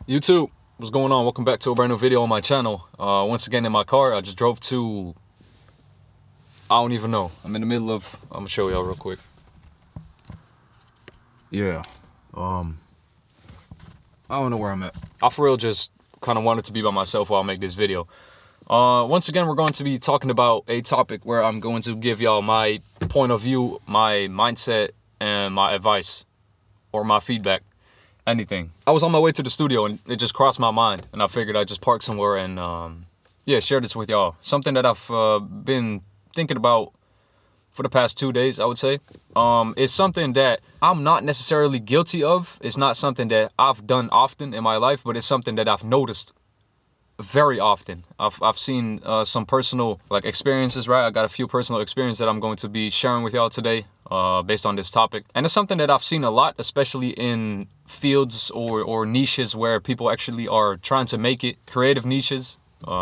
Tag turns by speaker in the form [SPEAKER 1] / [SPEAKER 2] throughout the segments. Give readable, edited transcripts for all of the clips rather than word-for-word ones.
[SPEAKER 1] YouTube, what's going on? Welcome back to a brand new video on my channel. Once again in my car. I just drove to, I don't even know. I'm in the middle of, I'm gonna show y'all real quick. Yeah, I don't know where I'm at. I for real just kind of wanted to be by myself while I make this video. Once again, we're going to be talking about a topic where I'm going to give y'all my point of view, my mindset, and my advice, or my feedback. Anything. I was on my way to the studio and it just crossed my mind, and I figured I'd just park somewhere and yeah, share this with y'all. Something that I've been thinking about for the past 2 days, I would say. It's something that I'm not necessarily guilty of. It's not something that I've done often in my life, but it's something that I've noticed very often. I've seen some personal experiences, right? I got a few personal experiences that I'm going to be sharing with y'all today based on this topic. And it's something that I've seen a lot, especially in fields or niches where people actually are trying to make it. Creative niches,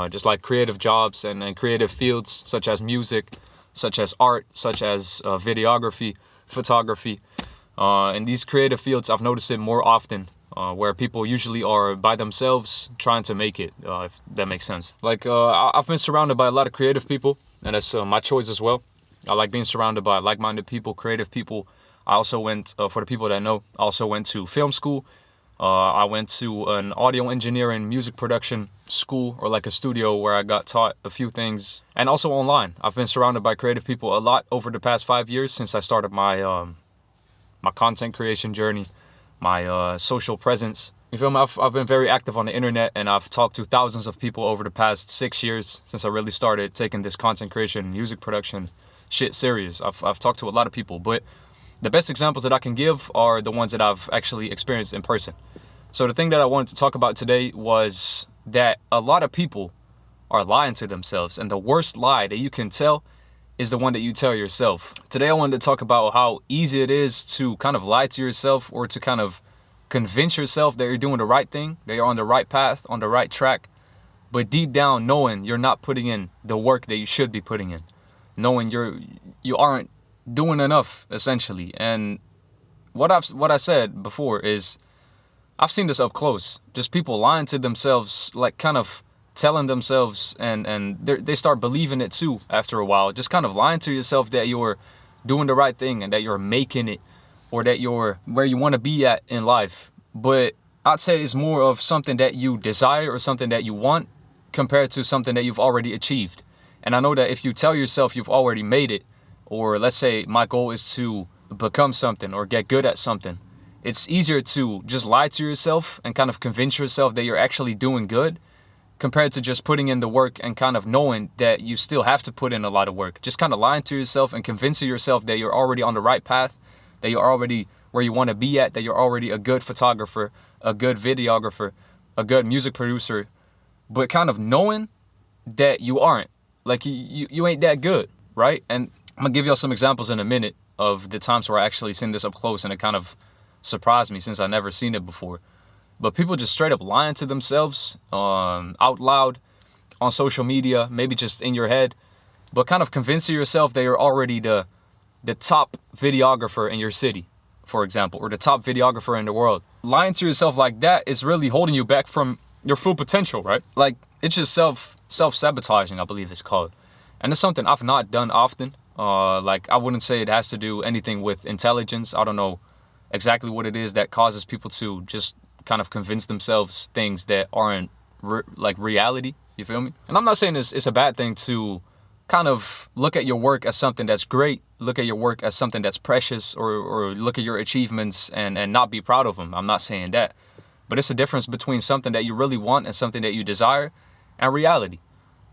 [SPEAKER 1] just like creative jobs and creative fields such as music, such as art, such as videography, photography. In these creative fields, I've noticed it more often. Where people usually are by themselves trying to make it, if that makes sense. I've been surrounded by a lot of creative people, and that's my choice as well. I like being surrounded by like-minded people, creative people. I also went, for the people that know, I also went to film school. I went to an audio engineering music production school, or like a studio where I got taught a few things. And also online. I've been surrounded by creative people a lot over the past 5 years since I started my my content creation journey. My social presence. You feel me? I've been very active on the internet, and I've talked to thousands of people over the past 6 years since I really started taking this content creation, music production shit serious. I've talked to a lot of people, but the best examples that I can give are the ones that I've actually experienced in person. So the thing that I wanted to talk about today was that a lot of people are lying to themselves, and the worst lie that you can tell is the one that you tell yourself. Today I wanted to talk about how easy it is to kind of lie to yourself, or to kind of convince yourself that you're doing the right thing, that you're on the right path, on the right track, but deep down knowing you're not putting in the work that you should be putting in, knowing you aren't doing enough, essentially. And what I said before is I've seen this up close, just people lying to themselves, like kind of telling themselves, and they start believing it too after a while, just kind of lying to yourself that you're doing the right thing and that you're making it, or that you're where you want to be at in life. But I'd say it's more of something that you desire or something that you want compared to something that you've already achieved. And I know that if you tell yourself you've already made it, or let's say my goal is to become something or get good at something, it's easier to just lie to yourself and kind of convince yourself that you're actually doing good, compared to just putting in the work and kind of knowing that you still have to put in a lot of work. Just kind of lying to yourself and convincing yourself that you're already on the right path, that you're already where you want to be at, that you're already a good photographer, a good videographer, a good music producer, but kind of knowing that you aren't. Like you ain't that good, right? And I'm gonna give y'all some examples in a minute of the times where I actually seen this up close, and it kind of surprised me since I never seen it before. But people just straight up lying to themselves out loud on social media, maybe just in your head, but kind of convincing yourself that you're already the top videographer in your city, for example, or the top videographer in the world. Lying to yourself like that is really holding you back from your full potential, right? Like, it's just self-sabotaging, I believe it's called. And it's something I've not done often. I wouldn't say it has to do anything with intelligence. I don't know exactly what it is that causes people to just kind of convince themselves things that aren't reality. You feel me? And I'm not saying it's a bad thing to kind of look at your work as something that's great, look at your work as something that's precious, or look at your achievements and not be proud of them. I'm not saying that. But it's a difference between something that you really want and something that you desire and reality.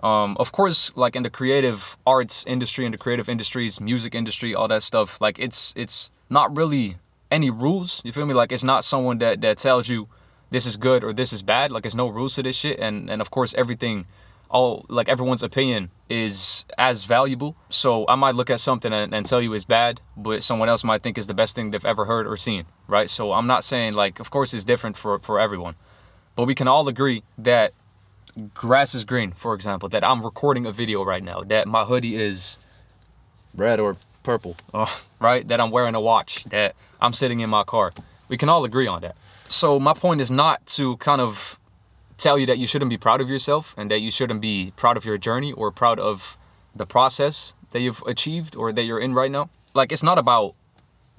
[SPEAKER 1] Of course, like in the creative arts industry, in the creative industries, music industry, all that stuff, like it's not really any rules. You feel me? Like, it's not someone that tells you this is good or this is bad. Like, there's no rules to this shit. And of course, everyone's opinion is as valuable. So I might look at something and tell you it's bad, but someone else might think it's the best thing they've ever heard or seen, right? So I'm not saying, like, of course it's different for everyone, but we can all agree that grass is green, for example, that I'm recording a video right now, that my hoodie is red or purple, right? That I'm wearing a watch, that I'm sitting in my car. We can all agree on that. So my point is not to kind of tell you that you shouldn't be proud of yourself and that you shouldn't be proud of your journey or proud of the process that you've achieved or that you're in right now. Like, it's not about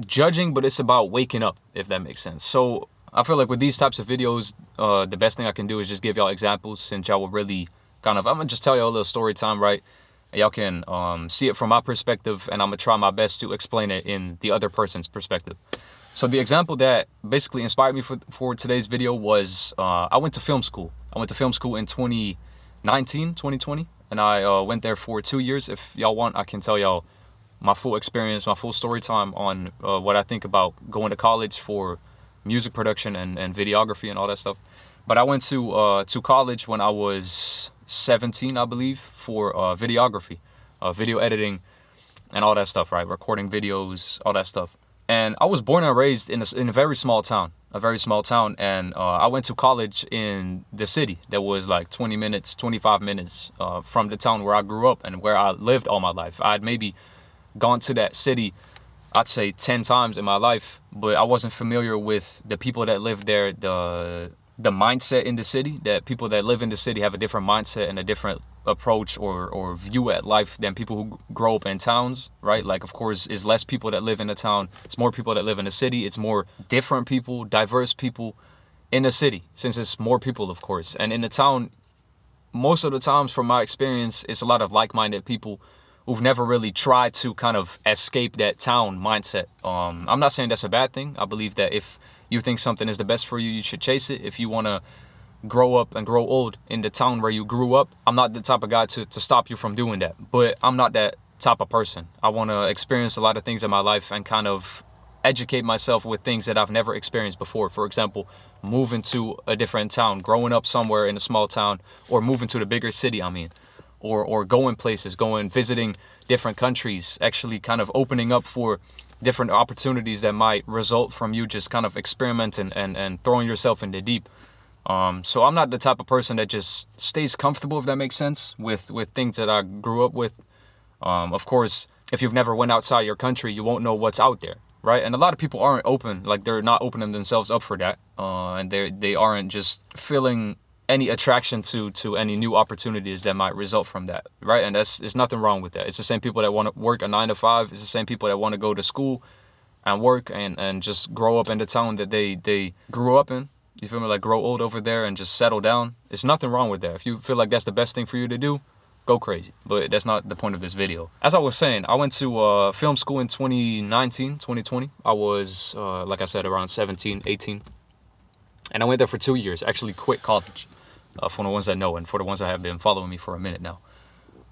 [SPEAKER 1] judging, but it's about waking up, if that makes sense. So I feel like with these types of videos, the best thing I can do is just give y'all examples, since y'all will really I'm gonna just tell y'all a little story time, right? Y'all can see it from my perspective, and I'm gonna try my best to explain it in the other person's perspective. So the example that basically inspired me for today's video was I went to film school. I went to film school in 2020, and I went there for 2 years. If y'all want, I can tell y'all my full experience, my full story time on what I think about going to college for music production and videography and all that stuff. But I went to college when I was 17, I believe, for videography, video editing and all that stuff, right? Recording videos, all that stuff. And I was born and raised in a very small town, and I went to college in the city that was like 20 minutes, 25 minutes from the town where I grew up and where I lived all my life. I'd maybe gone to that city, I'd say 10 times in my life, but I wasn't familiar with the people that lived there, the mindset in the city, that people that live in the city have a different mindset and a different approach or view at life than people who grow up in towns, right? Like, of course, it's less people that live in a town. It's more people that live in a city. It's more different people, diverse people in a city, since it's more people, of course. And in the town, most of the times, from my experience, it's a lot of like-minded people who've never really tried to kind of escape that town mindset. I'm not saying that's a bad thing. I believe that if you think something is the best for you, you should chase it. If you want to grow up and grow old in the town where you grew up, I'm not the type of guy to stop you from doing that. But I'm not that type of person. I want to experience a lot of things in my life and kind of educate myself with things that I've never experienced before. For example, moving to a different town, growing up somewhere in a small town, or moving to the bigger city, or going places, visiting different countries, actually kind of opening up for different opportunities that might result from you just kind of experimenting and throwing yourself in the deep. So I'm not the type of person that just stays comfortable, if that makes sense, with things that I grew up with. Of course, if you've never went outside your country, you won't know what's out there, right? And a lot of people aren't open, like they're not opening themselves up for that. And they aren't just feeling any attraction to any new opportunities that might result from that, right? And there's nothing wrong with that. It's the same people that want to work a 9 to 5. It's the same people that want to go to school and work and just grow up in the town that they grew up in. You feel me? Like, grow old over there and just settle down. There's nothing wrong with that. If you feel like that's the best thing for you to do, go crazy. But that's not the point of this video. As I was saying, I went to film school in 2020. I was, like I said, around 17, 18. And I went there for 2 years. Actually quit college, for the ones that know and for the ones that have been following me for a minute now.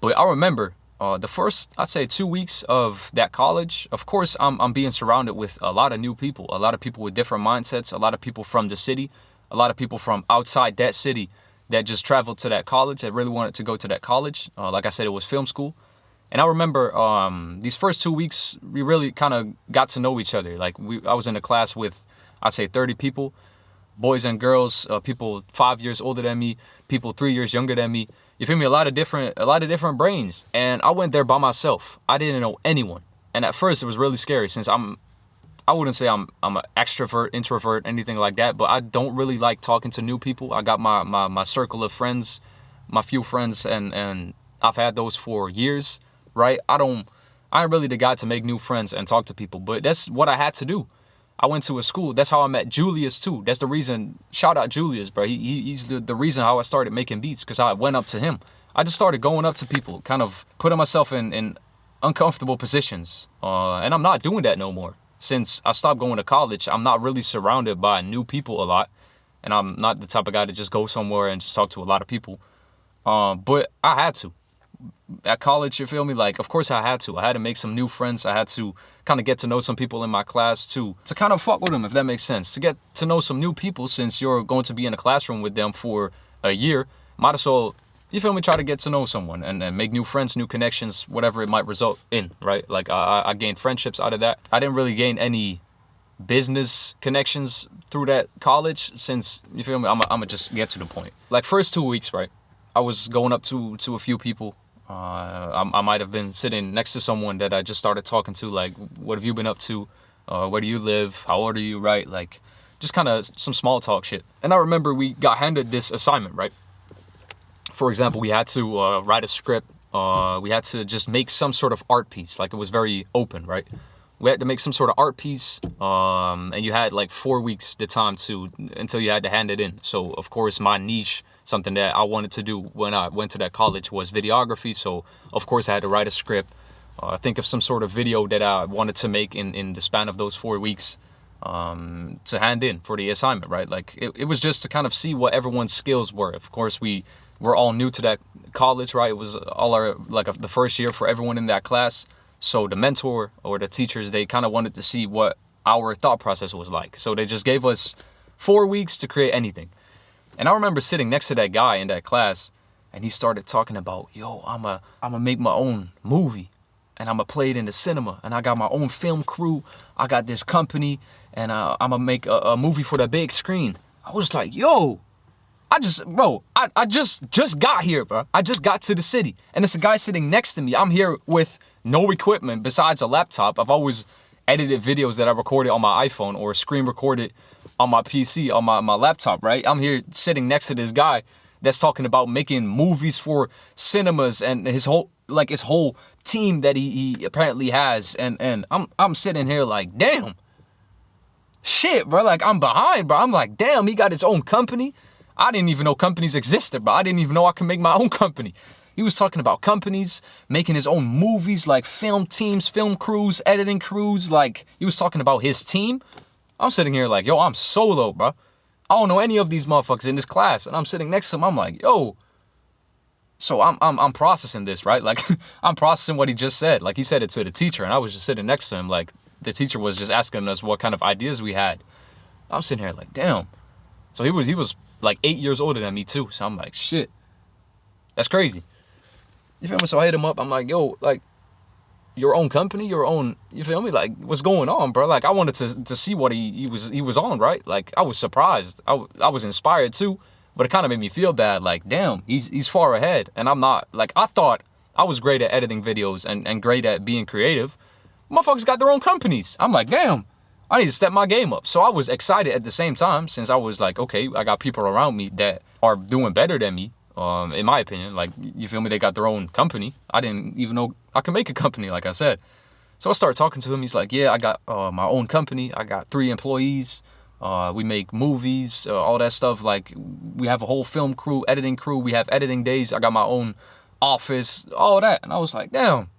[SPEAKER 1] But I remember the first, I'd say, 2 weeks of that college, of course, I'm being surrounded with a lot of new people, a lot of people with different mindsets, a lot of people from the city, a lot of people from outside that city that just traveled to that college, that really wanted to go to that college. Like I said, it was film school. And I remember these first 2 weeks, we really kind of got to know each other. Like, I was in a class with, I'd say, 30 people, boys and girls, people 5 years older than me, people 3 years younger than me. You feel me? A lot of different brains. And I went there by myself. I didn't know anyone. And at first it was really scary, since I wouldn't say I'm an extrovert, introvert, anything like that, but I don't really like talking to new people. I got my circle of friends, my few friends, and I've had those for years, right? I ain't really the guy to make new friends and talk to people, but that's what I had to do. I went to a school. That's how I met Julius too. That's the reason. Shout out Julius, bro. He's the reason how I started making beats, because I went up to him. I just started going up to people, kind of putting myself in uncomfortable positions. And I'm not doing that no more. Since I stopped going to college, I'm not really surrounded by new people a lot. And I'm not the type of guy to just go somewhere and just talk to a lot of people. But I had to. At college, you feel me? Like, of course I had to. I had to make some new friends. I had to kind of get to know some people in my class to kind of fuck with them, if that makes sense. To get to know some new people, since you're going to be in a classroom with them for a year, might as well, you feel me, try to get to know someone and make new friends, new connections, whatever it might result in, right? Like, I gained friendships out of that. I didn't really gain any business connections through that college, since, you feel me, I'm gonna just get to the point. Like, first 2 weeks, right, I was going up to a few people. I might have been sitting next to someone that I just started talking to, like, what have you been up to? Where do you live? How old are you, right? Like, just kind of some small talk shit. And I remember we got handed this assignment, right? For example, we had to write a script. We had to just make some sort of art piece. Like, it was very open, right? We had to make some sort of art piece, and you had like 4 weeks the time until you had to hand it in. So of course my niche, something that I wanted to do when I went to that college, was videography. So of course I had to write a script, think of some sort of video that I wanted to make in the span of those 4 weeks, to hand in for the assignment, right? Like, it was just to kind of see what everyone's skills were. Of course, we're all new to that college, right? It was all the first year for everyone in that class. So the mentor or the teachers, they kind of wanted to see what our thought process was like. So they just gave us 4 weeks to create anything. And I remember sitting next to that guy in that class, and he started talking about, yo, I'm a make my own movie, and I'm gonna play it in the cinema, and I got my own film crew, I got this company, and I'm gonna make a movie for the big screen. I was like, yo, I just got here, bro. I just got to the city, and there's a guy sitting next to me. I'm here with no equipment besides a laptop. I've always edited videos that I recorded on my iPhone or screen recorded on my PC, on my laptop, right? I'm here sitting next to this guy that's talking about making movies for cinemas and his whole team that he apparently has. And I'm sitting here like, damn, shit, bro. Like, I'm behind, bro. I'm like, damn, he got his own company. I didn't even know companies existed, bro. I didn't even know I could make my own company. He was talking about companies, making his own movies, like film teams, film crews, editing crews. Like, he was talking about his team. I'm sitting here like, yo, I'm solo, bro. I don't know any of these motherfuckers in this class. And I'm sitting next to him. I'm like, yo. So I'm processing this, right? Like, I'm processing what he just said. Like, he said it to the teacher, and I was just sitting next to him. Like, the teacher was just asking us what kind of ideas we had. I'm sitting here like, damn. So he was like 8 years older than me too. So I'm like, shit, that's crazy. You feel me? So I hit him up. I'm like, yo, like, your own company, your own, you feel me? Like, what's going on, bro? Like, I wanted to see what he was on, right? Like, I was surprised. I was inspired too, but it kind of made me feel bad. Like, damn, he's far ahead, and I'm not. Like, I thought I was great at editing videos and great at being creative. Motherfuckers got their own companies. I'm like, damn, I need to step my game up. So I was excited at the same time, since I was like, okay, I got people around me that are doing better than me. In my opinion, like, you feel me? They got their own company. I didn't even know I could make a company, like I said. So I started talking to him. He's like, yeah, I got my own company. I got 3 employees. We make movies, all that stuff. Like, we have a whole film crew, editing crew. We have editing days. I got my own office, all that. And I was like, damn,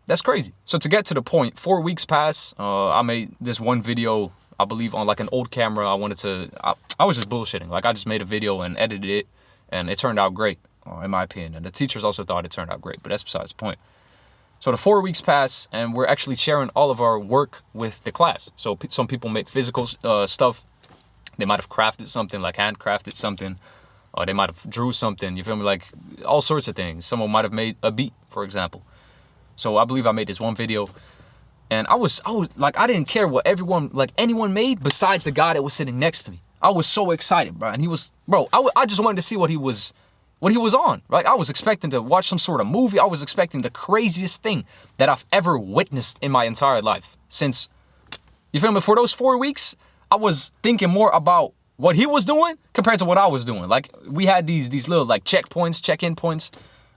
[SPEAKER 1] that's crazy. So to get to the point, 4 weeks pass. I made this one video, I believe, on like an old camera. I was just bullshitting. Like, I just made a video and edited it. And it turned out great, in my opinion. And the teachers also thought it turned out great, but that's besides the point. So the 4 weeks pass, and we're actually sharing all of our work with the class. So some people make physical stuff. They might have crafted something, like handcrafted something. Or they might have drew something, you feel me? Like, all sorts of things. Someone might have made a beat, for example. So I believe I made this one video. And I was like, I didn't care what anyone made besides the guy that was sitting next to me. I was so excited, bro. And he was, bro, I just wanted to see what he was on, right? I was expecting to watch some sort of movie. I was expecting the craziest thing that I've ever witnessed in my entire life. Since, you feel me? For those 4 weeks, I was thinking more about what he was doing compared to what I was doing. Like, we had these little, like, checkpoints, check-in points,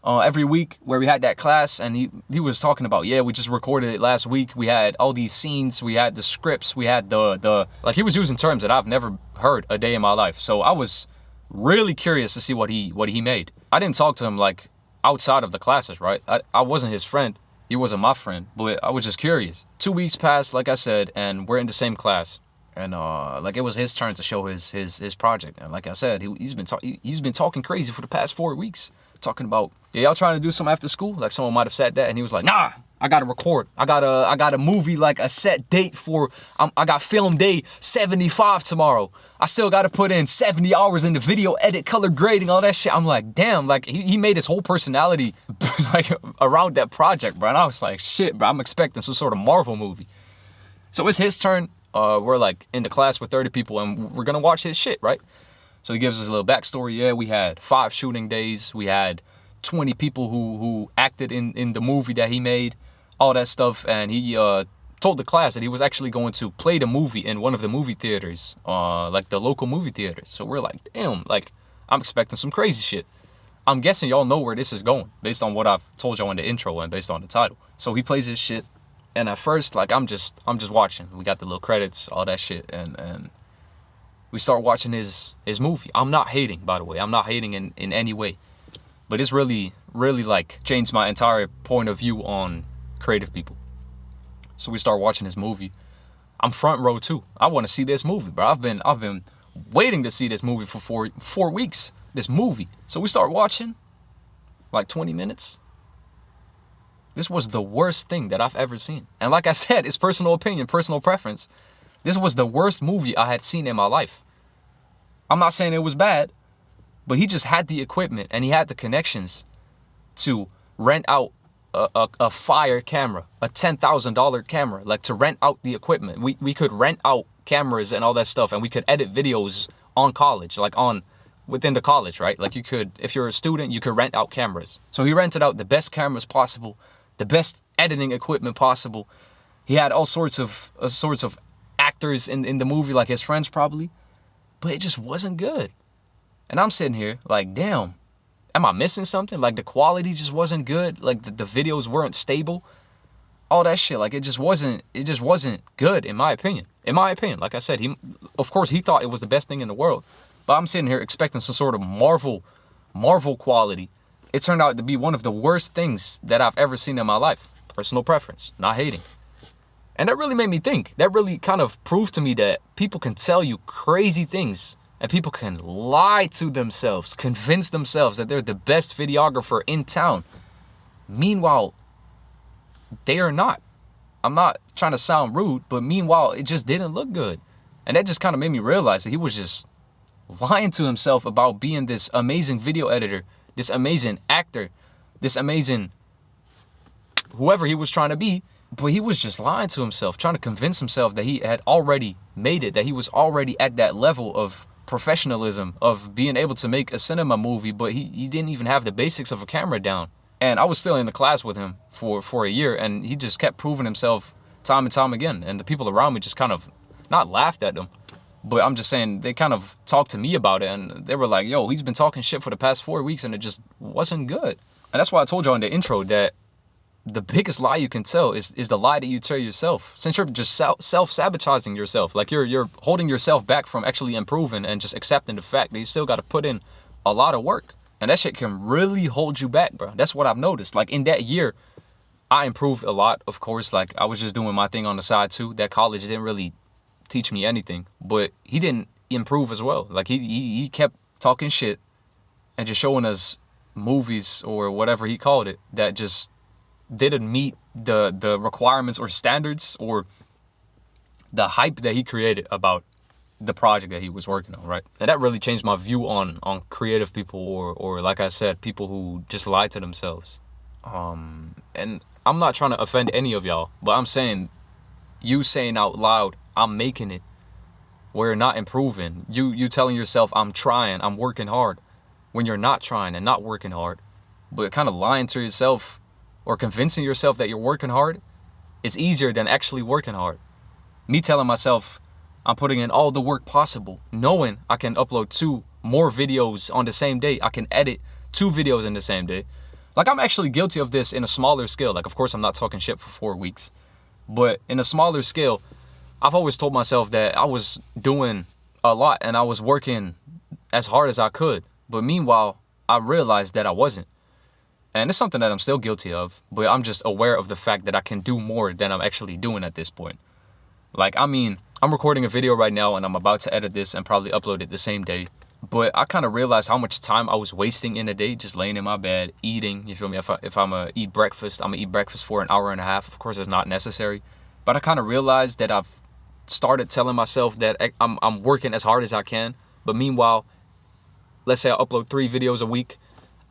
[SPEAKER 1] every week where we had that class, and he was talking about, yeah, we just recorded it last week. We had all these scenes, we had the scripts, we had the like, he was using terms that I've never heard a day in my life. So I was really curious to see what he made. I didn't talk to him like outside of the classes, right? I wasn't his friend. He wasn't my friend, but I was just curious. 2 weeks passed, like I said, and we're in the same class. And like, it was his turn to show his project. And like I said, he's been talking crazy for the past 4 weeks. Talking about, yeah, y'all trying to do something after school? Like, someone might have said that, and he was like, nah, I gotta record. I got a movie, like a set date for, I got film day 75 tomorrow. I still gotta put in 70 hours in the video edit, color grading, all that shit. I'm like, damn, like, he made his whole personality like around that project, bro. And I was like, shit, bro, I'm expecting some sort of Marvel movie. So it's his turn. We're like in the class with 30 people, and we're gonna watch his shit, right? So he gives us a little backstory. Yeah, we had 5 shooting days. We had 20 people who acted in the movie that he made, all that stuff. And he told the class that he was actually going to play the movie in one of the movie theaters, like the local movie theaters. So we're like, damn, like, I'm expecting some crazy shit. I'm guessing y'all know where this is going based on what I've told y'all in the intro and based on the title. So he plays his shit, and at first, like, I'm just watching. We got the little credits, all that shit, and we start watching his movie. I'm not hating, by the way. I'm not hating in any way. But it's really, really, like, changed my entire point of view on creative people. So we start watching his movie. I'm front row too. I want to see this movie, bro. I've been waiting to see this movie for four weeks. This movie. So we start watching, like 20 minutes. This was the worst thing that I've ever seen. And like I said, it's personal opinion, personal preference. This was the worst movie I had seen in my life. I'm not saying it was bad, but he just had the equipment and he had the connections to rent out a fire camera, a $10,000 camera, like to rent out the equipment. We could rent out cameras and all that stuff, and we could edit videos on college, like within the college, right? Like you could, if you're a student, you could rent out cameras. So he rented out the best cameras possible, the best editing equipment possible. He had all sorts of actors in the movie, like his friends probably, but it just wasn't good. And I'm sitting here like, damn, am I missing something? Like the quality just wasn't good. Like the videos weren't stable. All that shit. Like it just wasn't good in my opinion. In my opinion, like I said, of course he thought it was the best thing in the world. But I'm sitting here expecting some sort of Marvel quality. It turned out to be one of the worst things that I've ever seen in my life. Personal preference, not hating. And that really made me think. That really kind of proved to me that people can tell you crazy things. And people can lie to themselves, convince themselves that they're the best videographer in town. Meanwhile, they are not. I'm not trying to sound rude, but meanwhile, it just didn't look good. And that just kind of made me realize that he was just lying to himself about being this amazing video editor, this amazing actor, this amazing whoever he was trying to be. But he was just lying to himself, trying to convince himself that he had already made it, that he was already at that level of professionalism, of being able to make a cinema movie, but he didn't even have the basics of a camera down. And I was still in the class with him for a year, and he just kept proving himself time and time again. And the people around me just kind of, not laughed at him, but I'm just saying they kind of talked to me about it, and they were like, yo, he's been talking shit for the past 4 weeks, and it just wasn't good. And that's why I told y'all in the intro that the biggest lie you can tell is the lie that you tell yourself. Since you're just self-sabotaging yourself, like you're holding yourself back from actually improving and just accepting the fact that you still got to put in a lot of work. And that shit can really hold you back, bro. That's what I've noticed. Like in that year, I improved a lot, of course. Like I was just doing my thing on the side too. That college didn't really teach me anything, but he didn't improve as well. Like he kept talking shit and just showing us movies or whatever he called it that just didn't meet the requirements or standards or the hype that he created about the project that he was working on, right? And that really changed my view on creative people or like I said, people who just lie to themselves. And I'm not trying to offend any of y'all, but I'm saying, you saying out loud, I'm making it, where you're not improving. You telling yourself, I'm trying, I'm working hard, when you're not trying and not working hard, but kind of lying to yourself or convincing yourself that you're working hard is easier than actually working hard. Me telling myself I'm putting in all the work possible, knowing I can upload 2 more videos on the same day. I can edit 2 videos in the same day. Like I'm actually guilty of this in a smaller scale. Like of course I'm not talking shit for 4 weeks, but in a smaller scale, I've always told myself that I was doing a lot and I was working as hard as I could. But meanwhile, I realized that I wasn't. And it's something that I'm still guilty of, but I'm just aware of the fact that I can do more than I'm actually doing at this point. Like, I mean, I'm recording a video right now and I'm about to edit this and probably upload it the same day. But I kind of realized how much time I was wasting in a day just laying in my bed, eating, you feel me? If I'm going to eat breakfast, I'm going to eat breakfast for an hour and a half. Of course, it's not necessary. But I kind of realized that I've started telling myself that I'm working as hard as I can. But meanwhile, let's say I upload 3 videos a week.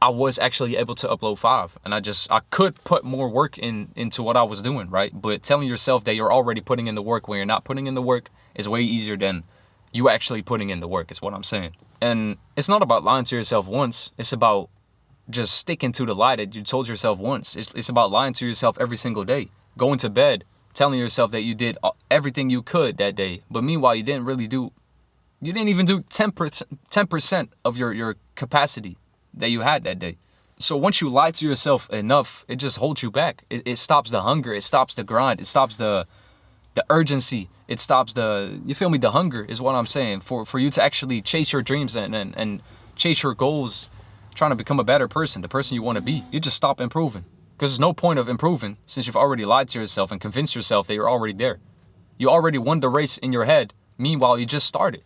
[SPEAKER 1] I was actually able to upload 5, and I could put more work into what I was doing, right? But telling yourself that you're already putting in the work when you're not putting in the work is way easier than you actually putting in the work, is what I'm saying. And it's not about lying to yourself once. It's about just sticking to the lie that you told yourself once. It's about lying to yourself every single day. Going to bed telling yourself that you did everything you could that day. But meanwhile, you didn't even do 10% of your capacity that you had that day. So once you lie to yourself enough, it just holds you back. It stops the hunger. It stops the grind. It stops the urgency. It stops you feel me? The hunger is what I'm saying. For you to actually chase your dreams and chase your goals, trying to become a better person, the person you want to be. You just stop improving. Because there's no point of improving since you've already lied to yourself and convinced yourself that you're already there. You already won the race in your head. Meanwhile, you just started.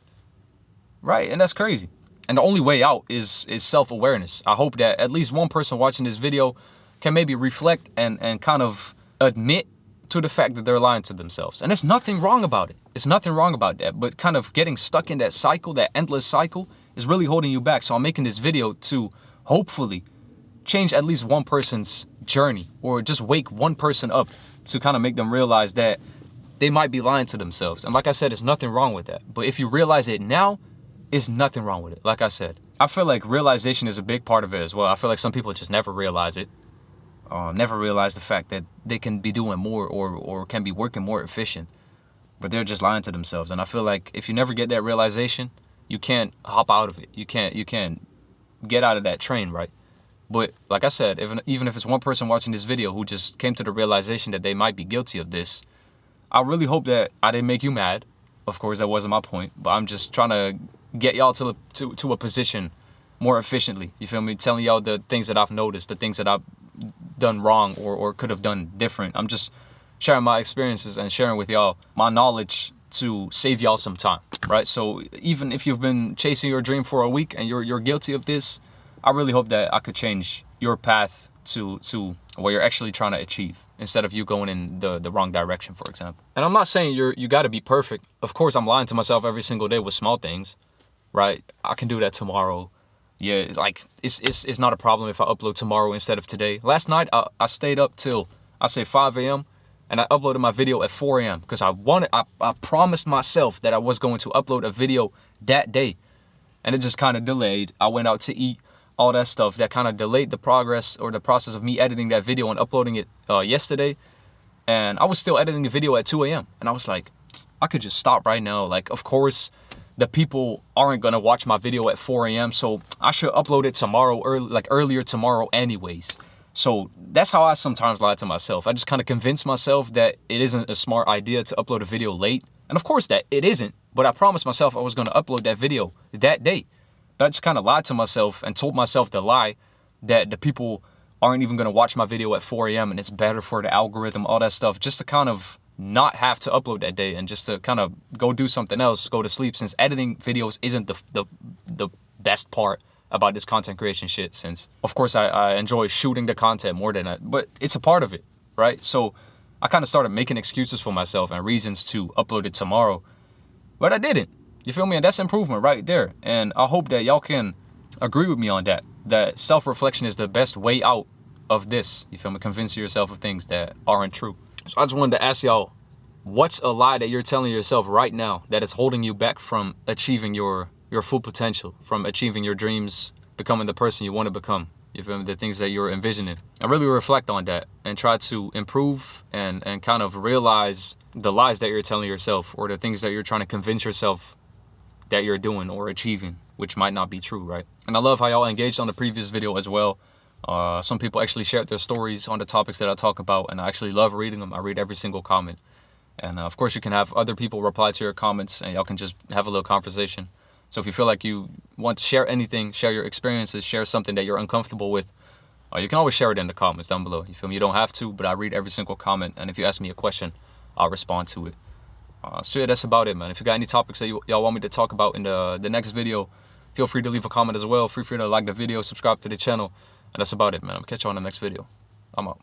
[SPEAKER 1] Right? And that's crazy. And the only way out is self-awareness. I hope that at least one person watching this video can maybe reflect and kind of admit to the fact that they're lying to themselves. And there's nothing wrong about it. It's nothing wrong about that. But kind of getting stuck in that cycle, that endless cycle, is really holding you back. So I'm making this video to hopefully change at least one person's journey, or just wake one person up to kind of make them realize that they might be lying to themselves. And like I said, there's nothing wrong with that. But if you realize it now, there's nothing wrong with it. Like I said, I feel like realization is a big part of it as well. I feel like some people just never realize it. Never realize the fact that they can be doing more or can be working more efficient, but they're just lying to themselves. And I feel like if you never get that realization, you can't hop out of it. You can't get out of that train, right? But like I said, even if it's one person watching this video who just came to the realization that they might be guilty of this, I really hope that I didn't make you mad. Of course, that wasn't my point, but I'm just trying to get y'all to a position more efficiently. You feel me? Telling y'all the things that I've noticed, the things that I've done wrong or could have done different. I'm just sharing my experiences and sharing with y'all my knowledge to save y'all some time, right? So even if you've been chasing your dream for a week and you're guilty of this, I really hope that I could change your path to what you're actually trying to achieve, instead of you going in the wrong direction, for example. And I'm not saying you got to be perfect. Of course, I'm lying to myself every single day with small things, right? I can do that tomorrow. Yeah, like it's not a problem if I upload tomorrow instead of today. Last night, I stayed up till, I say 5 a.m. and I uploaded my video at 4 a.m. because I promised myself that I was going to upload a video that day. And it just kind of delayed. I went out to eat, all that stuff that kind of delayed the progress or the process of me editing that video and uploading it yesterday. And I was still editing the video at 2 a.m. And I was like, I could just stop right now. Like, of course, the people aren't going to watch my video at 4 a.m. So I should upload it tomorrow, earlier tomorrow anyways. So that's how I sometimes lie to myself. I just kind of convince myself that it isn't a smart idea to upload a video late. And of course that it isn't. But I promised myself I was going to upload that video that day. But I just kind of lied to myself and told myself the lie that the people aren't even going to watch my video at 4 a.m. and it's better for the algorithm, all that stuff, just to kind of not have to upload that day and just to kind of go do something else, go to sleep, since editing videos isn't the best part about this content creation shit, since of course I enjoy shooting the content more than that, but it's a part of it, right? So I kind of started making excuses for myself and reasons to upload it tomorrow, but I didn't. You feel me? And that's improvement right there. And I hope that y'all can agree with me on that self-reflection is the best way out of this. You feel me? Convince yourself of things that aren't true. So I just wanted to ask y'all, what's a lie that you're telling yourself right now that is holding you back from achieving your full potential, from achieving your dreams, becoming the person you want to become? You feel me? The things that you're envisioning. And really reflect on that and try to improve and kind of realize the lies that you're telling yourself, or the things that you're trying to convince yourself that you're doing or achieving, which might not be true, right? And I love how y'all engaged on the previous video as well. Some people actually shared their stories on the topics that I talk about, and I actually love reading them. I read every single comment. And of course, you can have other people reply to your comments, and y'all can just have a little conversation. So if you feel like you want to share anything, share your experiences, share something that you're uncomfortable with, you can always share it in the comments down below. You feel me? You don't have to, but I read every single comment, and if you ask me a question, I'll respond to it. So yeah, that's about it, man. If you got any topics that y'all want me to talk about in the next video, feel free to leave a comment as well. Feel free to like the video, subscribe to the channel. And that's about it, man. I'll catch you on the next video. I'm out.